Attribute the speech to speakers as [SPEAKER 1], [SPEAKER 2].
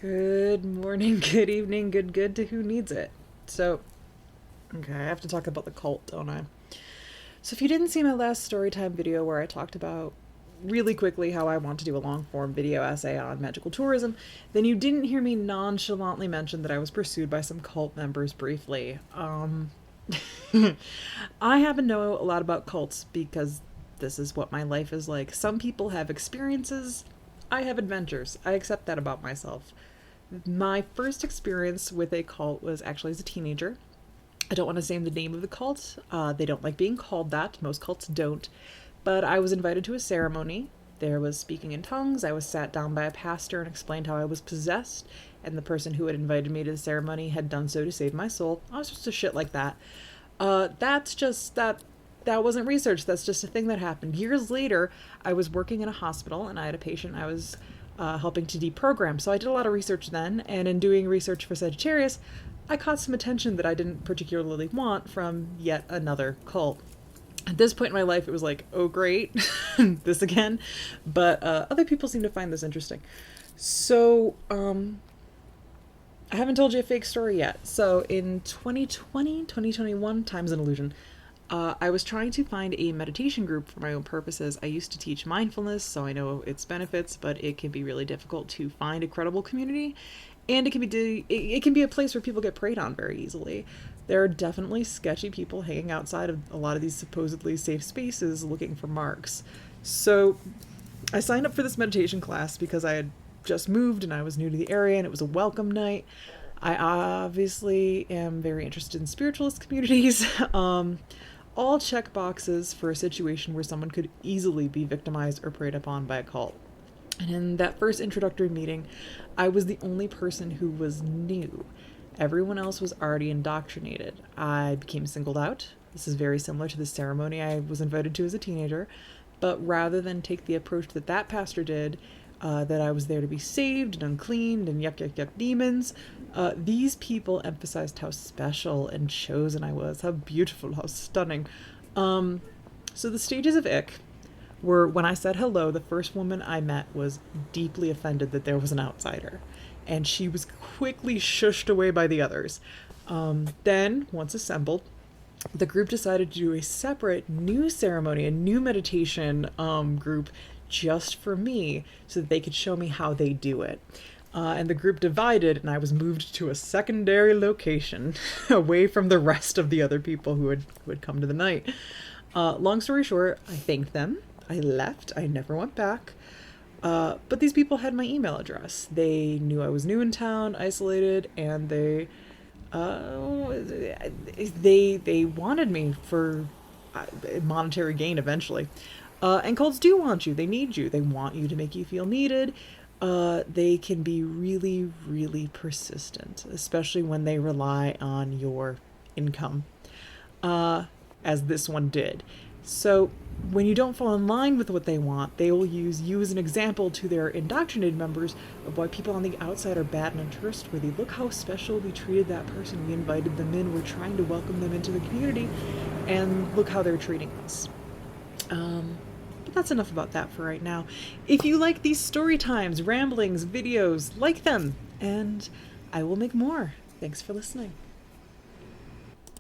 [SPEAKER 1] Good morning, good evening, good to who needs it. So, okay, I have to talk about the cult, don't I? So if you didn't see my last storytime video where I talked about really quickly how I want to do a long form video essay on magical tourism, then you didn't hear me nonchalantly mention that I was pursued by some cult members briefly. I happen to know a lot about cults because this is what my life is like. Some people have experiences, I have adventures. I accept that about myself. My first experience with a cult was actually as a teenager. I don't want to say the name of the cult. They don't like being called that. Most cults don't. But I was invited to a ceremony. There was speaking in tongues. I was sat down by a pastor and explained how I was possessed, and the person who had invited me to the ceremony had done so to save my soul. I was just a shit like that. That's just that wasn't research. That's just a thing that happened. Years later, I was working in a hospital and I had a patient I was helping to deprogram. So I did a lot of research then, and in doing research for Sagittarius, I caught some attention that I didn't particularly want from yet another cult. At this point in my life, it was like, oh great, this again. But other people seem to find this interesting. So, I haven't told you a fake story yet. So in 2021, time's an illusion. I was trying to find a meditation group for my own purposes. I used to teach mindfulness, so I know its benefits, but it can be really difficult to find a credible community, and it can be a place where people get preyed on very easily. There are definitely sketchy people hanging outside of a lot of these supposedly safe spaces looking for marks. So I signed up for this meditation class because I had just moved and I was new to the area and it was a welcome night. I obviously am very interested in spiritualist communities. All check boxes for a situation where someone could easily be victimized or preyed upon by a cult. And in that first introductory meeting, I was the only person who was new. Everyone else was already indoctrinated. I became singled out. This is very similar to the ceremony I was invited to as a teenager, but rather than take the approach that that pastor did, that I was there to be saved and uncleaned and yuck demons, these people emphasized how special and chosen I was, how beautiful, how stunning. So the stages of ick were when I said hello, the first woman I met was deeply offended that there was an outsider, and she was quickly shushed away by the others. Then, once assembled, the group decided to do a separate new ceremony, a new meditation group just for me so that they could show me how they do it. And the group divided and I was moved to a secondary location away from the rest of the other people who had come to the night. Long story short, I thanked them. I left. I never went back. But these people had my email address. They knew I was new in town, isolated, and they wanted me for monetary gain eventually. And cults do want you. They need you. They want you to make you feel needed. They can be really, really persistent, especially when they rely on your income, as this one did. So when you don't fall in line with what they want, they will use you as an example to their indoctrinated members of why people on the outside are bad and untrustworthy. Look how special we treated that person. We invited them in. We're trying to welcome them into the community, and look how they're treating us. But that's enough about that for right now. If you like these story times, ramblings, videos, like them, and I will make more. Thanks for listening.